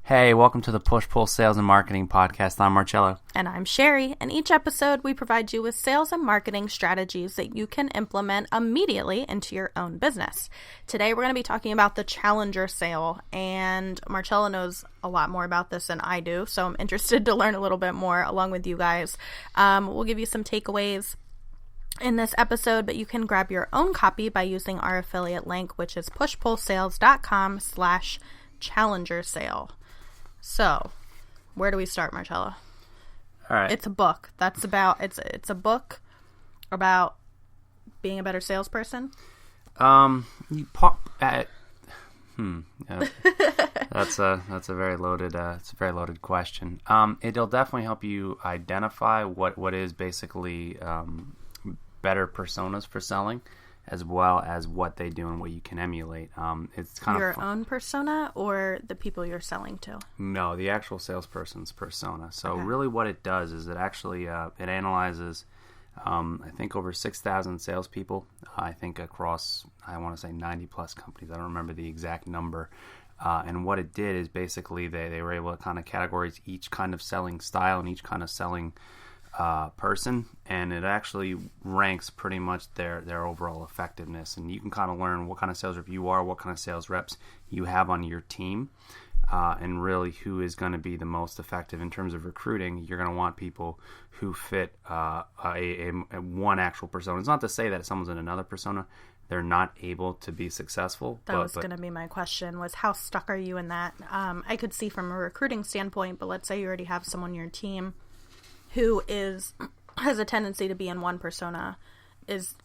Hey, welcome to the Push-Pull Sales and Marketing Podcast. I'm Marcello. And I'm Sherry. In each episode, we provide you with sales and marketing strategies that you can implement immediately into your own business. Today, we're going to be talking about the Challenger sale, and Marcello knows a lot more about this than I do, so I'm interested to learn a little bit more along with you guys. We'll give you some takeaways in this episode, but you can grab your own copy by using our affiliate link, which is pushpullsales.com/Challenger sale. So, where do we start, Marcello? All right. It's a book. It's a book about being a better salesperson. You pop at that's a very loaded question. It'll definitely help you identify what is basically better personas for selling, as well as what they do and what you can emulate. It's kind your of own persona or the people you're selling to? No, the actual salesperson's persona. So Okay. Really what it does is it actually it analyzes I think over 6,000 salespeople. I think across, I want to say 90 plus companies. I don't remember the exact number. And what it did is basically they were able to kind of categorize each kind of selling style and each kind of selling person, and it actually ranks pretty much their overall effectiveness. And you can kind of learn what kind of sales rep you are, what kind of sales reps you have on your team, and really who is going to be the most effective in terms of recruiting. You're going to want people who fit a one actual persona. It's not to say that if someone's in another persona, they're not able to be successful. That was going to be my question, was how stuck are you in that? I could see from a recruiting standpoint, but let's say you already have someone on your team who has a tendency to be in one persona.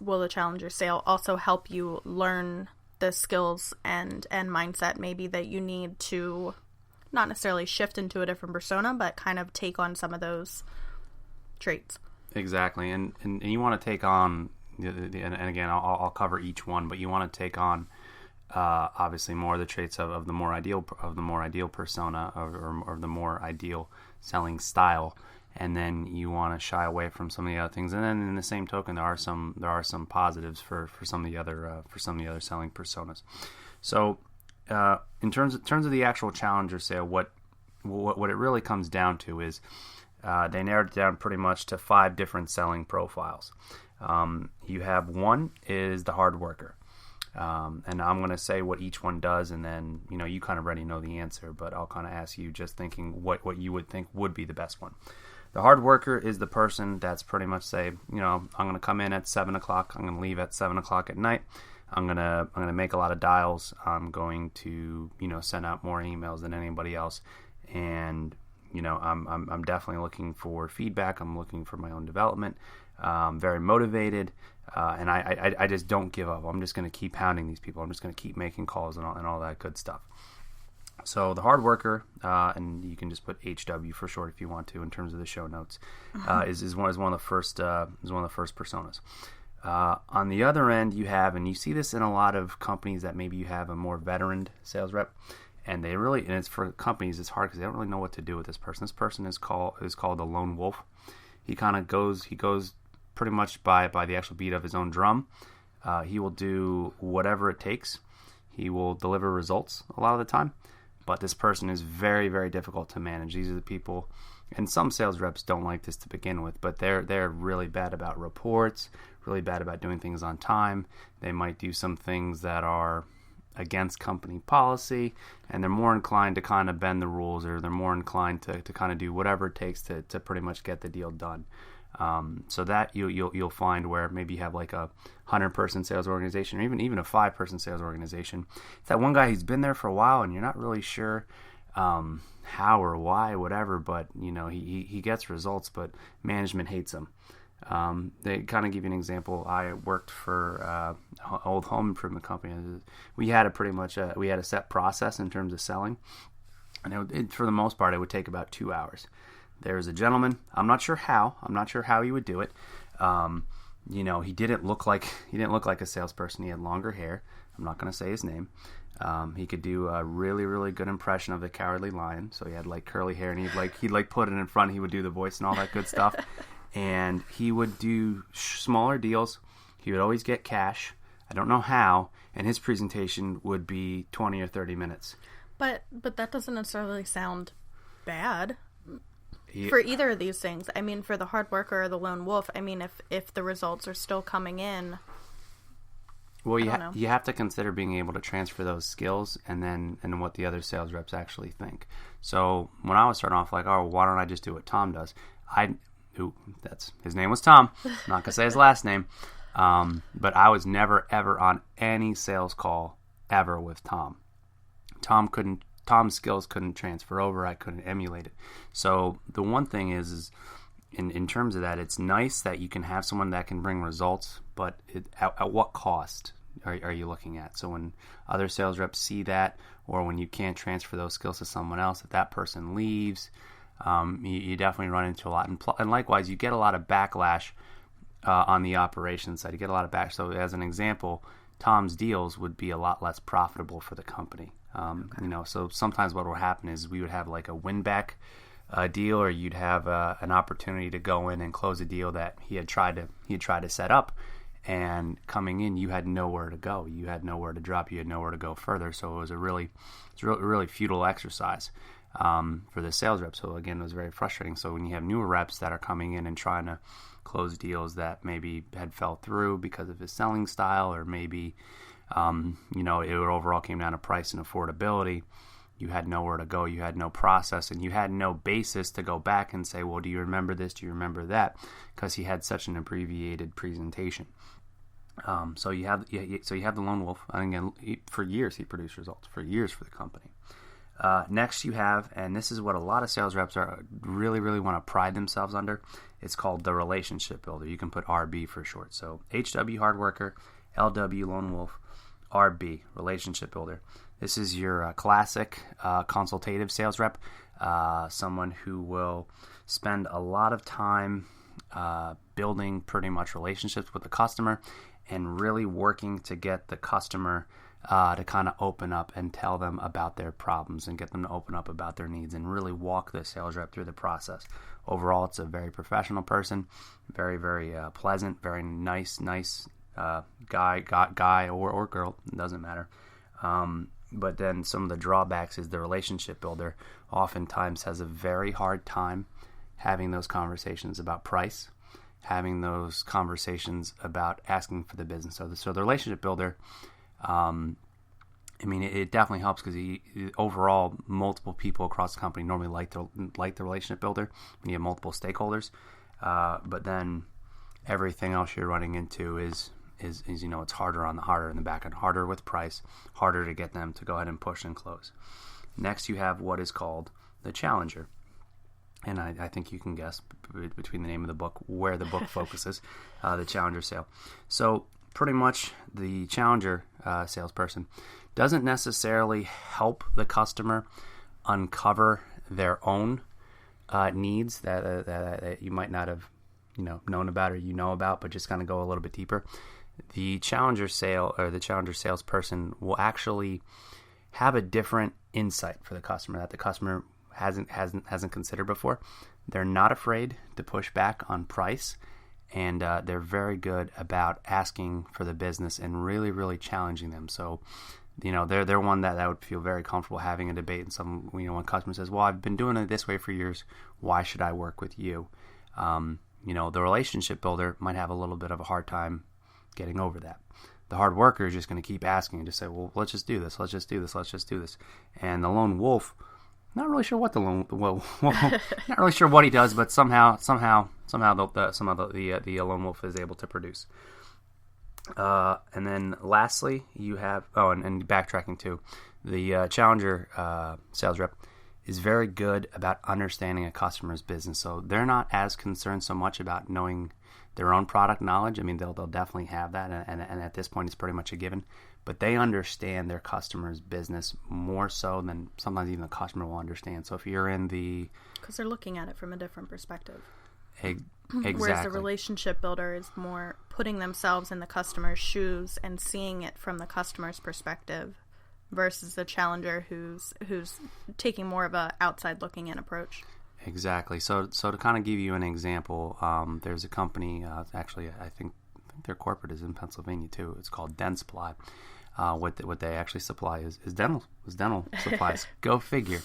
Will the Challenger sale also help you learn the skills and mindset maybe that you need to not necessarily shift into a different persona, but kind of take on some of those traits? Exactly. And you want to take on, and again, I'll cover each one, but you want to take on obviously more of the traits of the more ideal persona or the more ideal selling style. And then you want to shy away from some of the other things. And then in the same token, there are some positives for some of the other selling personas. So in terms of the actual Challenger sale, what it really comes down to is they narrowed it down pretty much to 5 different selling profiles. You have one is the hard worker. And I'm going to say what each one does, and then you kind of already know the answer, but I'll kind of ask you, just thinking what you would think would be the best one. The hard worker is the person that's pretty much say, I'm going to come in at 7 o'clock. I'm going to leave at 7 o'clock at night. I'm going to make a lot of dials. I'm going to, send out more emails than anybody else. And, I'm definitely looking for feedback. I'm looking for my own development. Very motivated. And I just don't give up. I'm just going to keep hounding these people. I'm just going to keep making calls and all that good stuff. So the hard worker, and you can just put HW for short if you want to in terms of the show notes, is one of the first personas. On the other end, you have, and you see this in a lot of companies that maybe you have a more veteran sales rep, and it's for companies, it's hard because they don't really know what to do with this person. This person is called a lone wolf. He goes pretty much by the actual beat of his own drum. He will do whatever it takes. He will deliver results a lot of the time. But this person is very, very difficult to manage. These are the people, and some sales reps don't like this to begin with, but they're really bad about reports, really bad about doing things on time. They might do some things that are against company policy, and they're more inclined to kind of bend the rules, or they're more inclined to kind of do whatever it takes to pretty much get the deal done. So that you'll find where maybe you have like a 100-person sales organization, or even a 5-person sales organization. It's that one guy who's been there for a while, and you're not really sure how or why, whatever. But he gets results, but management hates him. They kind of give you an example. I worked for an old home improvement company. We had a set process in terms of selling, and for the most part, it would take about 2 hours. There's a gentleman. I'm not sure how he would do it. he didn't look like a salesperson. He had longer hair. I'm not going to say his name. He could do a really, really good impression of the Cowardly Lion. So he had like curly hair, and he'd put it in front. He would do the voice and all that good stuff. And he would do smaller deals. He would always get cash. I don't know how. And his presentation would be 20 or 30 minutes. But that doesn't necessarily sound bad for either of these things. I mean, for the hard worker or the lone wolf, I mean, if the results are still coming in. Well, you have to consider being able to transfer those skills and what the other sales reps actually think. So when I was starting off, like, oh, why don't I just do what Tom does? His name was Tom. I'm not gonna say his last name, but I was never ever on any sales call ever with Tom. Tom's skills couldn't transfer over. I couldn't emulate it. So the one thing is in terms of that, it's nice that you can have someone that can bring results, but at what cost are you looking at? So when other sales reps see that, or when you can't transfer those skills to someone else, if that person leaves, you definitely run into a lot. And likewise, you get a lot of backlash on the operations side. You get a lot of backlash. So as an example, Tom's deals would be a lot less profitable for the company. So sometimes what will happen is we would have like a win-back deal, or you'd have an opportunity to go in and close a deal that he had tried to set up, and coming in, you had nowhere to go, you had nowhere to drop, you had nowhere to go further. So it was a really futile exercise for the sales rep. So again, it was very frustrating. So when you have newer reps that are coming in and trying to close deals that maybe had fell through because of his selling style, or maybe it overall came down to price and affordability, you had nowhere to go, you had no process, and you had no basis to go back and say, well, do you remember this? Do you remember that? Because he had such an abbreviated presentation. So you have the lone wolf. And again, for years he produced results for years for the company. Next you have, and this is what a lot of sales reps are really, really want to pride themselves under. It's called the relationship builder. You can put RB for short. So HW hard worker, LW lone wolf, RB relationship builder. This is your classic consultative sales rep, someone who will spend a lot of time building pretty much relationships with the customer and really working to get the customer to kind of open up and tell them about their problems and get them to open up about their needs and really walk the sales rep through the process. Overall, it's a very professional person, very, very pleasant, very nice guy or girl, it doesn't matter. But then some of the drawbacks is the relationship builder oftentimes has a very hard time having those conversations about price, having those conversations about asking for the business. So the relationship builder, it definitely helps because overall multiple people across the company normally like the relationship builder when you have multiple stakeholders. But then everything else you're running into is it's harder in the back end, harder with price, harder to get them to go ahead and push and close. Next, you have what is called the challenger. And I think you can guess between the name of the book where the book focuses, the challenger sale. So pretty much the challenger salesperson doesn't necessarily help the customer uncover their own needs that you might not have known about or about, but just kind of go a little bit deeper. The challenger salesperson will actually have a different insight for the customer that the customer hasn't considered before. They're not afraid to push back on price, and they're very good about asking for the business and really, really challenging them. So, they're one that would feel very comfortable having a debate. And when a customer says, "Well, I've been doing it this way for years. Why should I work with you?" The relationship builder might have a little bit of a hard time getting over that. The hard worker is just going to keep asking and just say, "Well, let's just do this. Let's just do this. Let's just do this." And the lone wolf, not really sure what not really sure what he does, but somehow the lone wolf is able to produce. And then lastly, you have and backtracking too, the challenger sales rep is very good about understanding a customer's business. So they're not as concerned so much about knowing their own product knowledge. I mean, they'll definitely have that, and at this point, it's pretty much a given. But they understand their customer's business more so than sometimes even the customer will understand. So if you're in because they're looking at it from a different perspective. Exactly. Whereas the relationship builder is more putting themselves in the customer's shoes and seeing it from the customer's perspective versus the challenger who's taking more of a outside looking in approach. Exactly. So to kind of give you an example, there's a company, actually, I think their corporate is in Pennsylvania too. It's called Dentsply. What they actually supply is dental supplies. Go figure.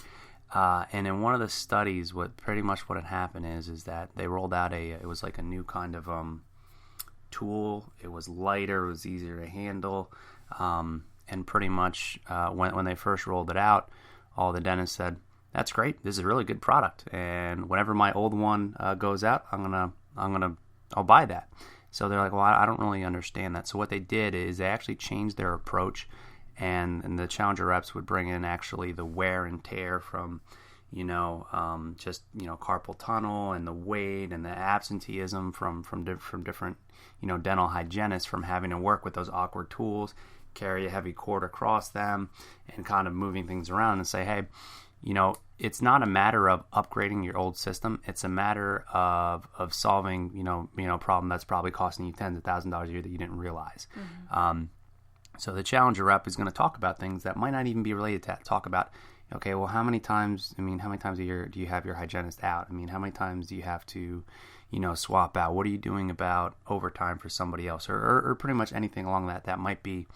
And in one of the studies, what had happened is that they rolled out it was like a new kind of tool. It was lighter, it was easier to handle, and pretty much when they first rolled it out, all the dentists said, "That's great. This is a really good product. And whenever my old one goes out, I'll buy that." So they're like, "Well, I don't really understand that." So what they did is they actually changed their approach, and the challenger reps would bring in actually the wear and tear from, carpal tunnel and the weight and the absenteeism from different, dental hygienists from having to work with those awkward tools, carry a heavy cord across them, and kind of moving things around and say, hey, it's not a matter of upgrading your old system. It's a matter of solving, a problem that's probably costing you tens of thousands of dollars a year that you didn't realize. Mm-hmm. So the challenger rep is going to talk about things that might not even be related to that. Talk about, okay, well, how many times a year do you have your hygienist out? How many times do you have to, swap out? What are you doing about overtime for somebody else? Or pretty much anything along that might be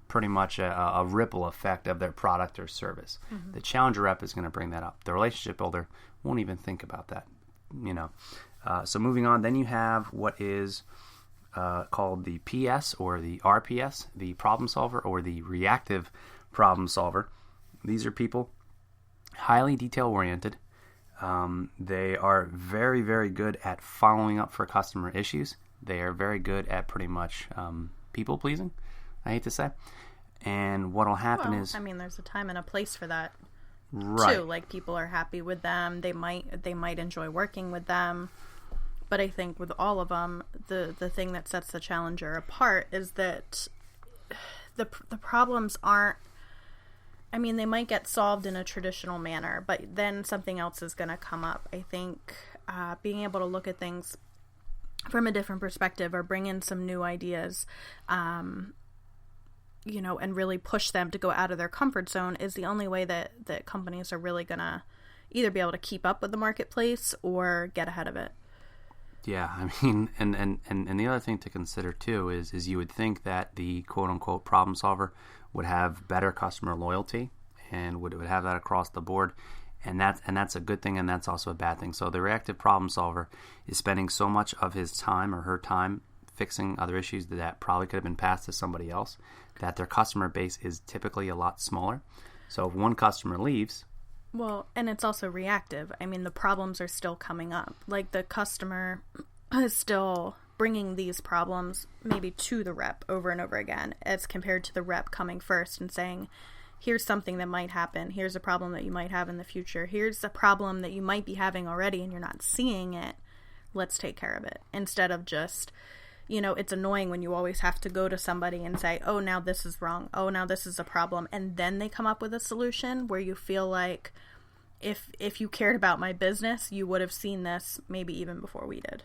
pretty much a ripple effect of their product or service. Mm-hmm. The challenger rep is going to bring that up. The relationship builder won't even think about that, So moving on, then you have what is called the PS or the RPS, the problem solver or the reactive problem solver. These are people highly detail-oriented. They are very, very good at following up for customer issues. They are very good at pretty much people-pleasing, I hate to say. And what'll happen is... there's a time and a place for that, right, too. Like, people are happy with them. They might enjoy working with them. But I think with all of them, the thing that sets the challenger apart is that the problems aren't... they might get solved in a traditional manner, but then something else is going to come up. I think being able to look at things from a different perspective or bring in some new ideas, and really push them to go out of their comfort zone is the only way that companies are really going to either be able to keep up with the marketplace or get ahead of it. Yeah, and the other thing to consider too is you would think that the quote-unquote problem solver would have better customer loyalty and would have that across the board, and that's a good thing, and that's also a bad thing. So the reactive problem solver is spending so much of his time or her time fixing other issues that probably could have been passed to somebody else, that their customer base is typically a lot smaller. So if one customer leaves... Well, and it's also reactive. The problems are still coming up. Like, the customer is still bringing these problems maybe to the rep over and over again, as compared to the rep coming first and saying, here's something that might happen. Here's a problem that you might have in the future. Here's a problem that you might be having already and you're not seeing it. Let's take care of it. Instead of just... it's annoying when you always have to go to somebody and say, oh, now this is wrong. Oh, now this is a problem. And then they come up with a solution where you feel like if you cared about my business, you would have seen this maybe even before we did.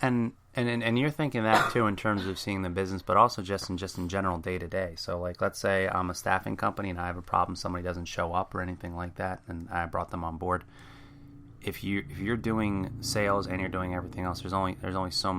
And you're thinking that too in terms of seeing the business, but also just in general day to day. So like, let's say I'm a staffing company and I have a problem, somebody doesn't show up or anything like that, and I brought them on board. If you're doing sales and you're doing everything else, there's only so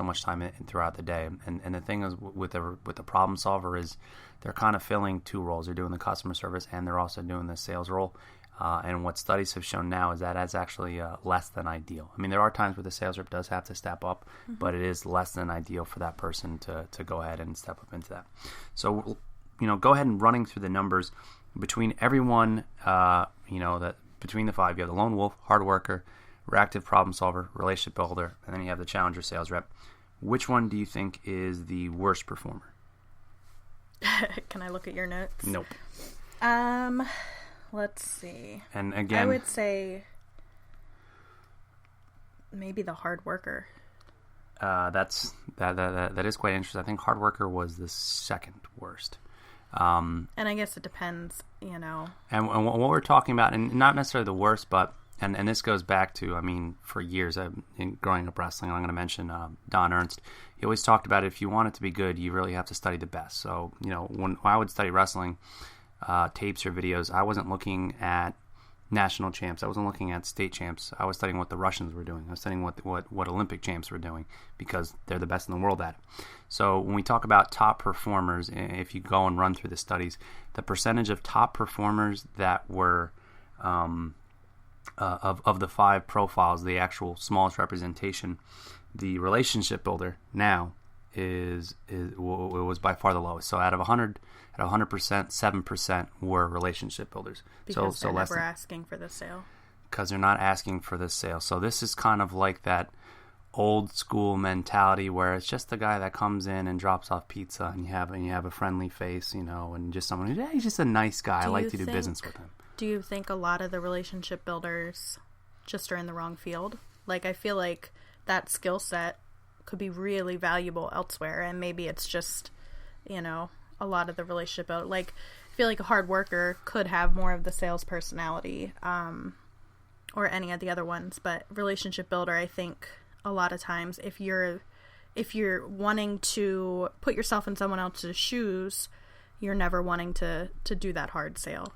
much time throughout the day. And the thing is with the problem solver is they're kind of filling two roles. They're doing the customer service and they're also doing the sales role. And what studies have shown now is that that's actually less than ideal. There are times where the sales rep does have to step up, mm-hmm. but it is less than ideal for that person to go ahead and step up into that. So, go ahead and running through the numbers between everyone, between the five. You have the lone wolf, hard worker, reactive problem solver, relationship builder, and then you have the challenger sales rep. Which one do you think is the worst performer? Can I look at your notes? Nope. Let's see. And again, I would say maybe the hard worker. That is quite interesting. I think hard worker was the second worst. And I guess it depends, And what we're talking about, and not necessarily the worst, but and this goes back to, for years, growing up wrestling, I'm going to mention Don Ernst. He always talked about if you want it to be good, you really have to study the best. So, when I would study wrestling tapes or videos, I wasn't looking at national champs. I wasn't looking at state champs. I was studying what the Russians were doing. I was studying what Olympic champs were doing, because they're the best in the world at it. So when we talk about top performers, if you go and run through the studies, the percentage of top performers that were of the 5 profiles, the actual smallest representation, the relationship builder now was by far the lowest. So out of 100%, 7% were relationship builders. Because they're never asking for the sale. Because they're not asking for the sale. So this is kind of like that old school mentality where it's just the guy that comes in and drops off pizza, and you have a friendly face, and just someone who's he's just a nice guy. I like to do business with him. Do you think a lot of the relationship builders just are in the wrong field? Like, I feel like that skill set could be really valuable elsewhere, and maybe it's just, a lot of the relationship builder. Like, I feel like a hard worker could have more of the sales personality, or any of the other ones, but relationship builder, I think a lot of times, if you're wanting to put yourself in someone else's shoes, you're never wanting to do that hard sale.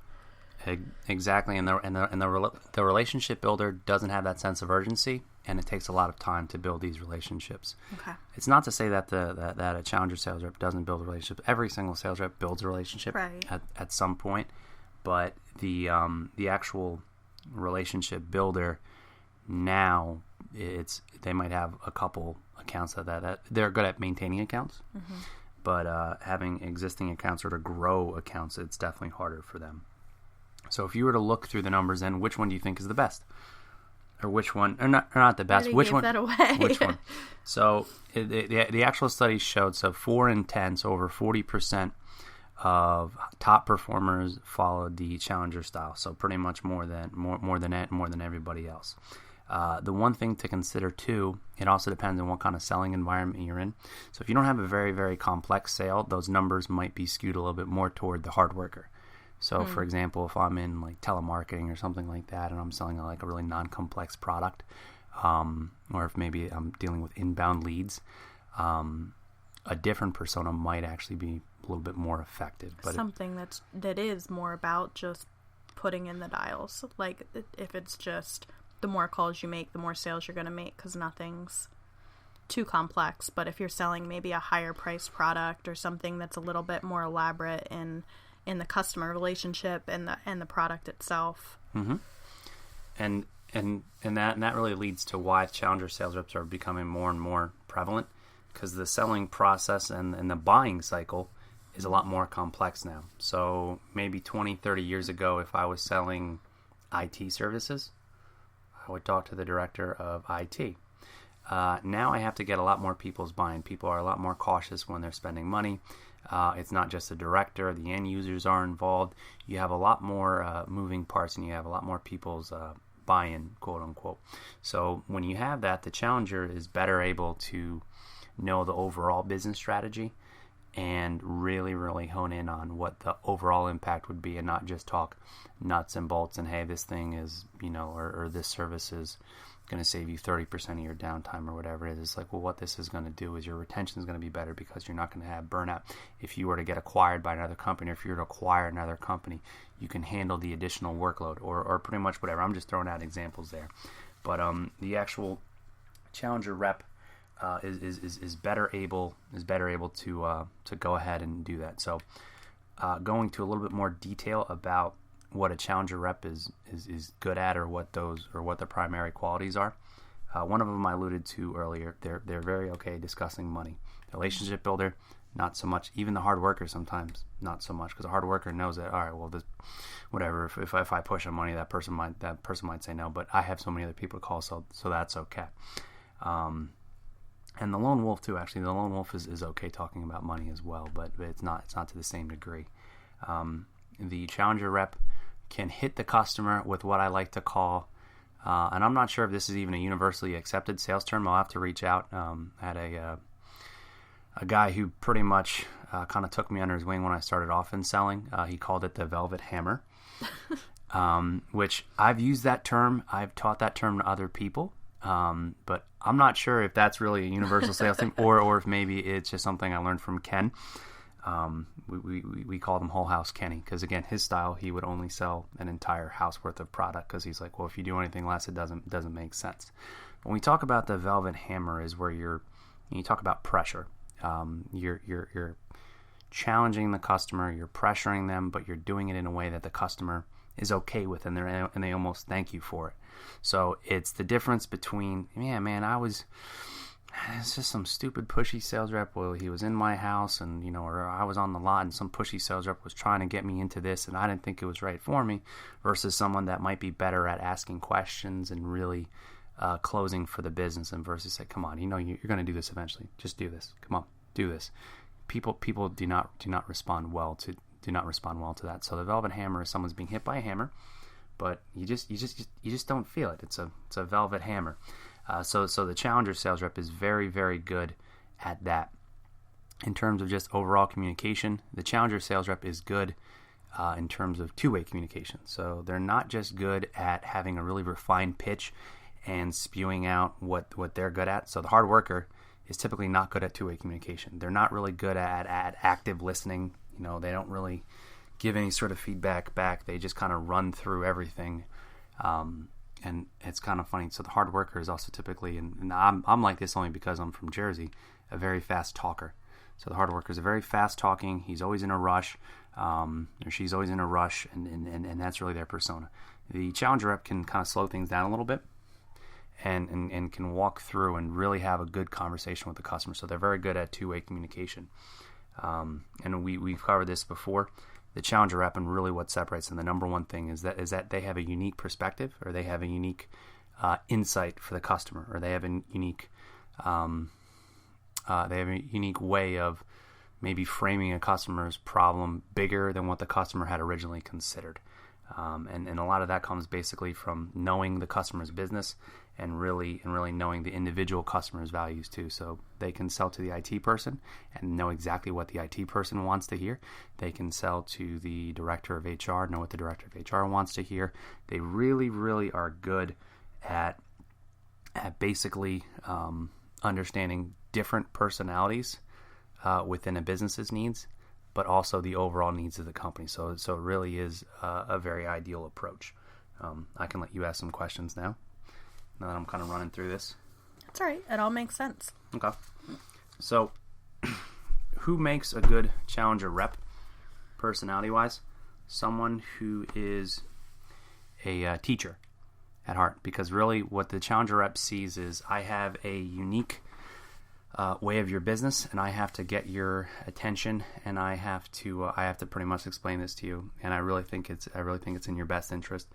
Exactly, and the relationship builder doesn't have that sense of urgency, and it takes a lot of time to build these relationships. Okay. It's not to say that that a challenger sales rep doesn't build a relationship. Every single sales rep builds a relationship at some point, but the actual relationship builder now, they might have a couple accounts that they're good at maintaining accounts, but having existing accounts or to grow accounts, it's definitely harder for them. So if you were to look through the numbers, then which one do you think is the best? Or which one, or not the best, which one? That away. Which one? So the actual studies showed, 4 in 10, so over 40% of top performers followed the challenger style. So pretty much more than everybody else. The one thing to consider too, it also depends on what kind of selling environment you're in. So if you don't have a very, very complex sale, those numbers might be skewed a little bit more toward the hard worker. So, for example, if I'm in like telemarketing or something like that, and I'm selling like a really non-complex product, or if maybe I'm dealing with inbound leads, a different persona might actually be a little bit more effective. But something that is more about just putting in the dials. Like, if it's just the more calls you make, the more sales you're going to make, because nothing's too complex. But if you're selling maybe a higher priced product or something that's a little bit more elaborate in the customer relationship and the product itself. Mm-hmm. And that really leads to why challenger sales reps are becoming more and more prevalent, because the selling process and the buying cycle is a lot more complex now. So maybe 20, 30 years ago, if I was selling IT services, I would talk to the director of IT. Now I have to get a lot more people's buy-in. People are a lot more cautious when they're spending money. It's not just the director, the end users are involved. You have a lot more moving parts, and you have a lot more people's buy-in, quote unquote. So when you have that, the challenger is better able to know the overall business strategy and really, really hone in on what the overall impact would be, and not just talk nuts and bolts and, hey, this thing is, or this service is going to save you 30% of your downtime or whatever it is. It's like, well, what this is going to do is your retention is going to be better, because you're not going to have burnout. If you were to get acquired by another company, or if you were to acquire another company, you can handle the additional workload, or pretty much whatever. I'm just throwing out examples there. But the actual challenger rep is better able to go ahead and do that. So going to a little bit more detail about what a challenger rep is good at, or what the primary qualities are. One of them I alluded to earlier. They're very okay discussing money. The relationship builder, not so much. Even the hard worker sometimes not so much, because a hard worker knows that, all right, well, this, whatever. If I push on money, that person might say no. But I have so many other people to call, so that's okay. And the lone wolf too. Actually, the lone wolf is okay talking about money as well, but it's not to the same degree. The challenger rep can hit the customer with what I like to call, and I'm not sure if this is even a universally accepted sales term. I'll have to reach out. I had a guy who pretty much kind of took me under his wing when I started off in selling. He called it the velvet hammer. which I've used that term. I've taught that term to other people. But I'm not sure if that's really a universal sales thing or if maybe it's just something I learned from Ken. We called him Whole House Kenny because, again, his style, he would only sell an entire house worth of product because he's like, well, if you do anything less, it doesn't make sense. When we talk about the velvet hammer is where you talk about pressure. You're challenging the customer, you're pressuring them, but you're doing it in a way that the customer is okay with, and they almost thank you for it. So it's the difference between, it's just some stupid pushy sales rep. Well, he was in my house and, or I was on the lot and some pushy sales rep was trying to get me into this and I didn't think it was right for me, versus someone that might be better at asking questions and really closing for the business, and versus say, come on, you're going to do this eventually. Just do this. Come on, do this. People do not respond well to that. So the velvet hammer is someone's being hit by a hammer, but you just don't feel it. It's a velvet hammer. So the challenger sales rep is very, very good at that. In terms of just overall communication, the challenger sales rep is good in terms of two-way communication. So they're not just good at having a really refined pitch and spewing out what they're good at. So the hard worker is typically not good at two-way communication. They're not really good at active listening. They don't really give any sort of feedback back. They just kind of run through everything. And it's kind of funny. So the hard worker is also typically, and I'm like this only because I'm from Jersey, a very fast talker. So the hard worker is a very fast talking. He's always in a rush, or she's always in a rush, and that's really their persona. The challenger rep can kind of slow things down a little bit, and can walk through and really have a good conversation with the customer. So they're very good at two-way communication. And we've covered this before. The challenger rep, and really what separates them, the number one thing is that they have a unique perspective, or they have a unique insight for the customer, or they have a unique way of maybe framing a customer's problem bigger than what the customer had originally considered. And a lot of that comes basically from knowing the customer's business and really knowing the individual customer's values too. So they can sell to the IT person and know exactly what the IT person wants to hear. They can sell to the director of HR, know what the director of HR wants to hear. They really, really are good at basically understanding different personalities within a business's needs, but also the overall needs of the company. So it really is a very ideal approach. I can let you ask some questions now that I'm kind of running through this. That's all right. It all makes sense. Okay. So who makes a good challenger rep personality-wise? Someone who is a teacher at heart. Because really what the challenger rep sees is, I have a unique way of your business, and I have to get your attention, and I have to pretty much explain this to you, and I really think it's in your best interest,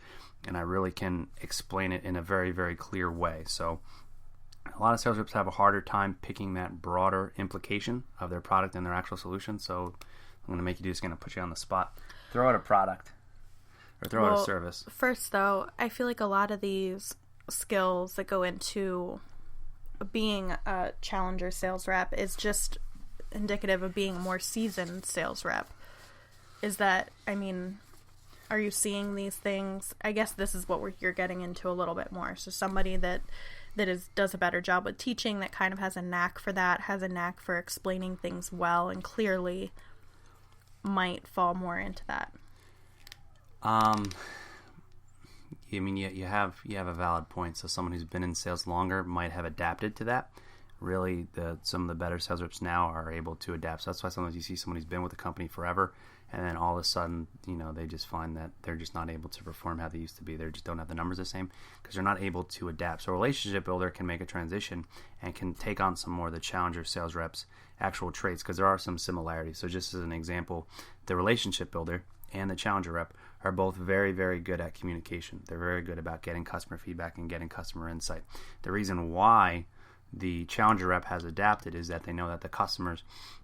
and I really can explain it in a very, very clear way. So a lot of sales reps have a harder time picking that broader implication of their product and their actual solution. So I'm going to make you do this, going to put you on the spot. Throw out a product or throw out a service. First, though, I feel like a lot of these skills that go into being a challenger sales rep is just indicative of being a more seasoned sales rep. Are you seeing these things? I guess this is what you're getting into a little bit more. So somebody that does a better job with teaching, that kind of has a knack for that, has a knack for explaining things well and clearly, might fall more into that. You have a valid point. So someone who's been in sales longer might have adapted to that. Really, some of the better sales reps now are able to adapt. So that's why sometimes you see someone who's been with the company forever, and then all of a sudden, they just find that they're just not able to perform how they used to be. They just don't have the numbers the same because they're not able to adapt. So a relationship builder can make a transition and can take on some more of the challenger sales reps' actual traits, because there are some similarities. So just as an example, the relationship builder and the challenger rep are both very, very good at communication. They're very good about getting customer feedback and getting customer insight. The reason why the challenger rep has adapted is that they know that the customers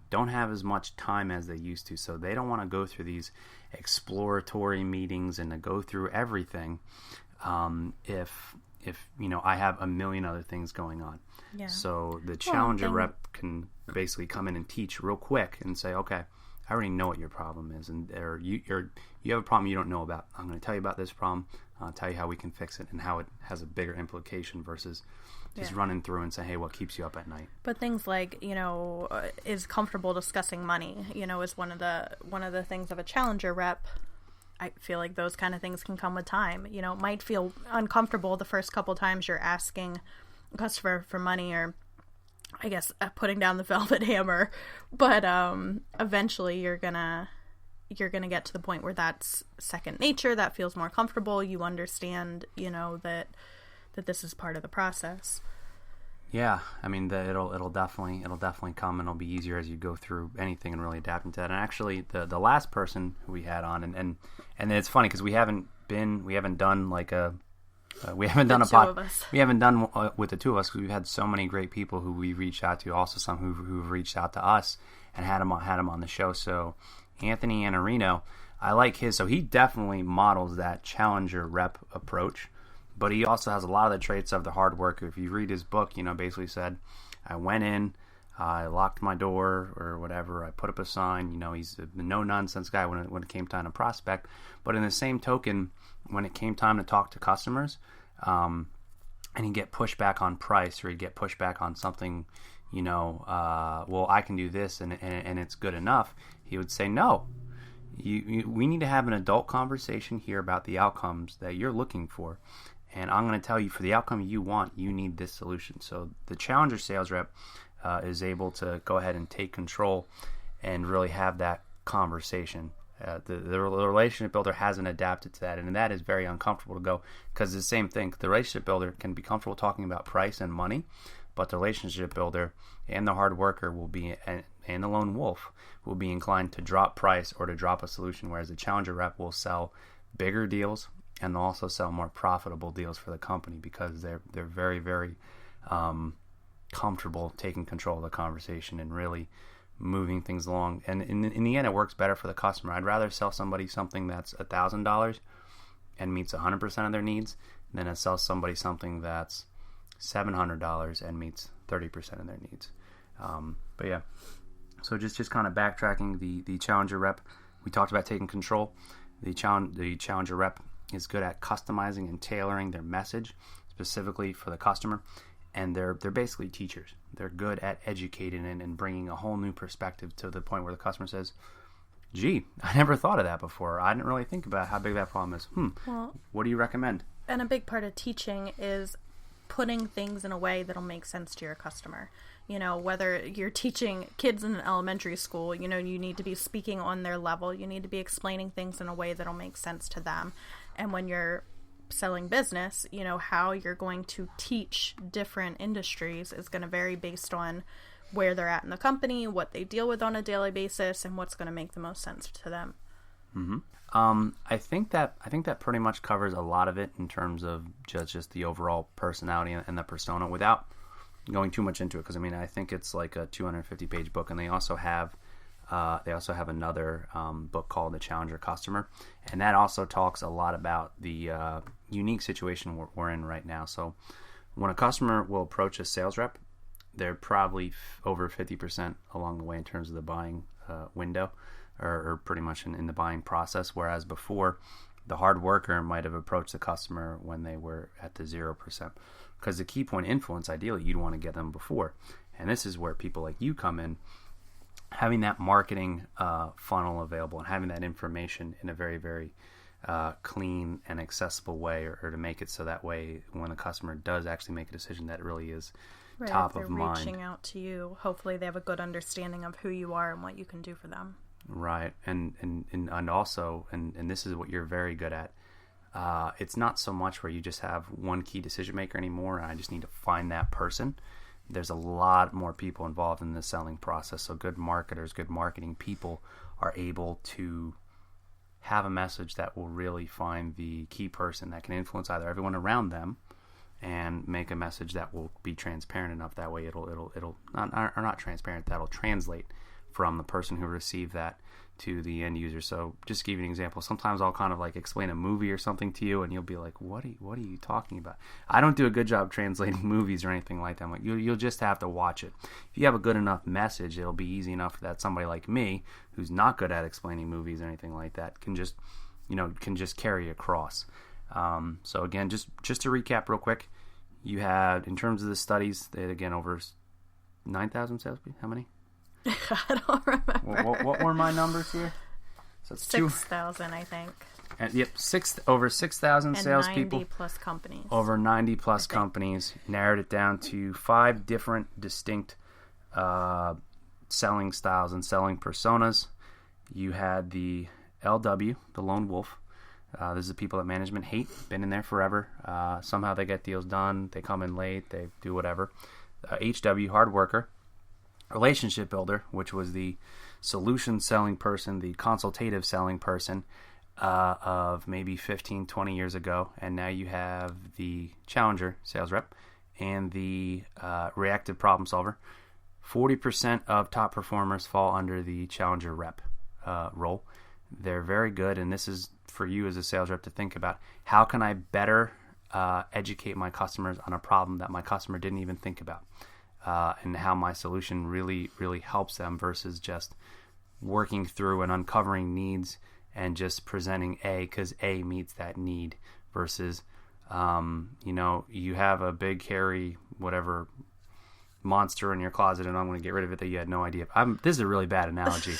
don't have as much time as they used to, so they don't want to go through these exploratory meetings and to go through everything if I have a million other things going on. Yeah. So the challenger rep can basically come in and teach real quick and say, okay, I already know what your problem is, and you have a problem you don't know about. I'm going to tell you about this problem. I'll tell you how we can fix it and how it has a bigger implication versus just running through and saying, hey, what keeps you up at night? But things like, is comfortable discussing money, is one of the things of a challenger rep. I feel like those kind of things can come with time. It might feel uncomfortable the first couple times you're asking a customer for money, or I guess putting down the velvet hammer, but eventually you're gonna get to the point where that's second nature. That feels more comfortable. You understand, that this is part of the process. Yeah, I mean, it'll definitely come, and it'll be easier as you go through anything and really adapt into that. And actually, the last person who we had on, and it's funny because we haven't done like a. We haven't done We haven't done with the two of us because we've had so many great people who we reached out to. Also, some who've reached out to us and had him on the show. So Anthony Iannarino, I like his. So he definitely models that challenger rep approach, but he also has a lot of the traits of the hard worker. If you read his book, basically said, I went in, I locked my door or whatever. I put up a sign. He's a no nonsense guy when it came time to prospect. But in the same token, when it came time to talk to customers, and he'd get pushback on price, or he'd get pushback on something, well, I can do this and it's good enough. He would say, no, we need to have an adult conversation here about the outcomes that you're looking for. And I'm going to tell you, for the outcome you want, you need this solution. So the challenger sales rep is able to go ahead and take control and really have that conversation. The relationship builder hasn't adapted to that, and that is very uncomfortable to go, because the same thing. The relationship builder can be comfortable talking about price and money, but the relationship builder and the hard worker will be, and the lone wolf will be inclined to drop price or to drop a solution, whereas the challenger rep will sell bigger deals and they'll also sell more profitable deals for the company because they're very, very comfortable taking control of the conversation and really moving things along. And in the end, it works better for the customer. I'd rather sell somebody something that's $1,000 and meets 100% of their needs than to sell somebody something that's $700 and meets 30% of their needs. But yeah, so just kind of backtracking, the challenger rep, we talked about taking control. The challenger rep is good at customizing and tailoring their message specifically for the customer. And they're basically teachers. They're good at educating and bringing a whole new perspective to the point where the customer says, gee, I never thought of that before. I didn't really think about how big that problem is. Well, what do you recommend? And a big part of teaching is putting things in a way that'll make sense to your customer. Whether you're teaching kids in an elementary school, you need to be speaking on their level. You need to be explaining things in a way that'll make sense to them. And when you're selling business, how you're going to teach different industries is going to vary based on where they're at in the company, what they deal with on a daily basis, and what's going to make the most sense to them. Mm-hmm. I think that pretty much covers a lot of it in terms of just the overall personality and the persona, without going too much into it, because I think it's like a 250-page book, and they also have another book called The Challenger Customer, and that also talks a lot about the unique situation we're in right now. So when a customer will approach a sales rep, they're probably over 50% along the way in terms of the buying window, or pretty much in the buying process, whereas before, the hard worker might have approached the customer when they were at the 0%. Because the key point influence, ideally, you'd want to get them before. And this is where people like you come in, having that marketing funnel available and having that information in a very, very clean and accessible way, or to make it so that way when the customer does actually make a decision, that it really is top of mind. If they're reaching out to you, hopefully they have a good understanding of who you are and what you can do for them. Right. And also, and this is what you're very good at, it's not so much where you just have one key decision maker anymore and I just need to find that person. There's a lot more people involved in the selling process. So good marketers, good marketing people are able to have a message that will really find the key person that can influence either everyone around them and make a message that will be transparent enough. That way it'll not transparent, that'll translate from the person who received that to the end user. So just to give you an example, sometimes I'll kind of like explain a movie or something to you, and you'll be like, what are you talking about? I don't do a good job translating movies or anything like that. I'm like, you'll just have to watch it. If you have a good enough message, it'll be easy enough that somebody like me, who's not good at explaining movies or anything like that, can just carry across. So again, just to recap real quick, you had, in terms of the studies, they had, again, over 9,000 salespeople. How many? I don't remember. What were my numbers here? So it's 6,000, I think. Yep, over 6,000 salespeople. 90 plus companies. Over 90 plus companies. Narrowed it down to 5 different distinct selling styles and selling personas. You had the LW, the lone wolf. This is the people that management hate. Been in there forever. Somehow they get deals done. They come in late. They do whatever. HW, hard worker. Relationship builder, which was the solution selling person, the consultative selling person of maybe 15, 20 years ago. And now you have the challenger sales rep and the reactive problem solver. 40% of top performers fall under the challenger rep role. They're very good, and this is for you as a sales rep to think about. How can I better educate my customers on a problem that my customer didn't even think about? And how my solution really, really helps them versus just working through and uncovering needs and just presenting A because A meets that need versus, you have a big, hairy, whatever monster in your closet and I'm going to get rid of it that you had no idea. This is a really bad analogy.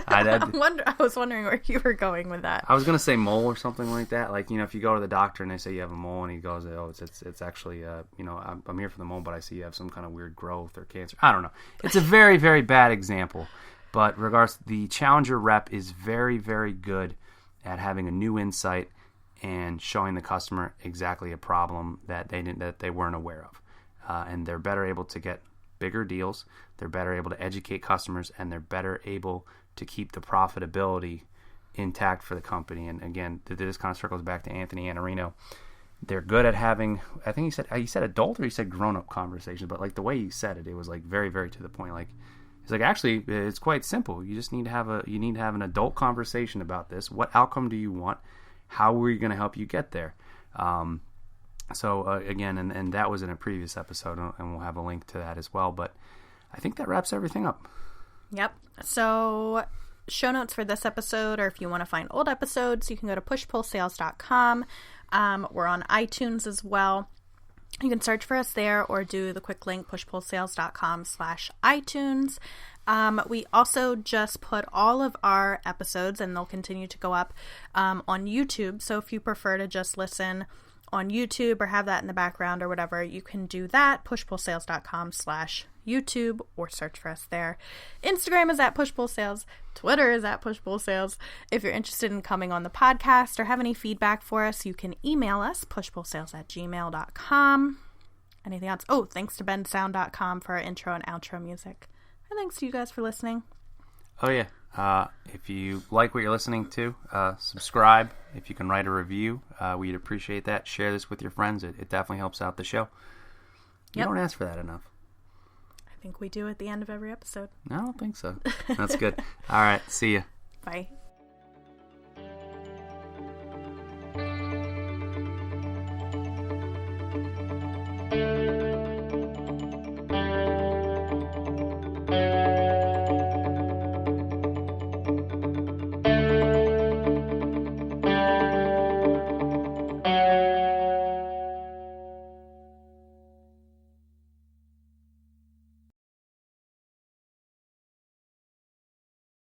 I was wondering where you were going with that. I was going to say mole or something like that. Like, if you go to the doctor and they say you have a mole and he goes, oh, it's actually, I'm here for the mole, but I see you have some kind of weird growth or cancer. I don't know. It's a very, very bad example. But regards, the challenger rep is very, very good at having a new insight and showing the customer exactly a problem that they weren't aware of. And they're better able to get bigger deals, they're better able to educate customers, and they're better able to keep the profitability intact for the company. And again, this kind of circles back to Anthony Iannarino. They're good at having, I think he said adult or he said grown-up conversations, but like the way he said it, it was like very, very to the point. Like, he's like, actually, it's quite simple. You just need to have an adult conversation about this. What outcome do you want? How are we going to help you get there? So again, and that was in a previous episode, and we'll have a link to that as well. But I think that wraps everything up. Yep. So show notes for this episode, or if you want to find old episodes, you can go to pushpullsales.com. We're on iTunes as well. You can search for us there or do the quick link, pushpullsales.com/iTunes. We also just put all of our episodes, and they'll continue to go up on YouTube. So if you prefer to just listen on YouTube or have that in the background or whatever, you can do that. pushpullsales.com/YouTube or search for us there. Instagram is at pushpullsales. Twitter is at pushpullsales. If you're interested in coming on the podcast or have any feedback for us, you can email us, pushpullsales@gmail.com. Anything else? Oh, thanks to bensound.com for our intro and outro music. And thanks to you guys for listening. Oh, yeah. If you like what you're listening to, subscribe. If you can write a review, we'd appreciate that. Share this with your friends. It definitely helps out the show. You don't ask for that enough. I think we do at the end of every episode. I don't think so. That's good. All right. See ya. Bye.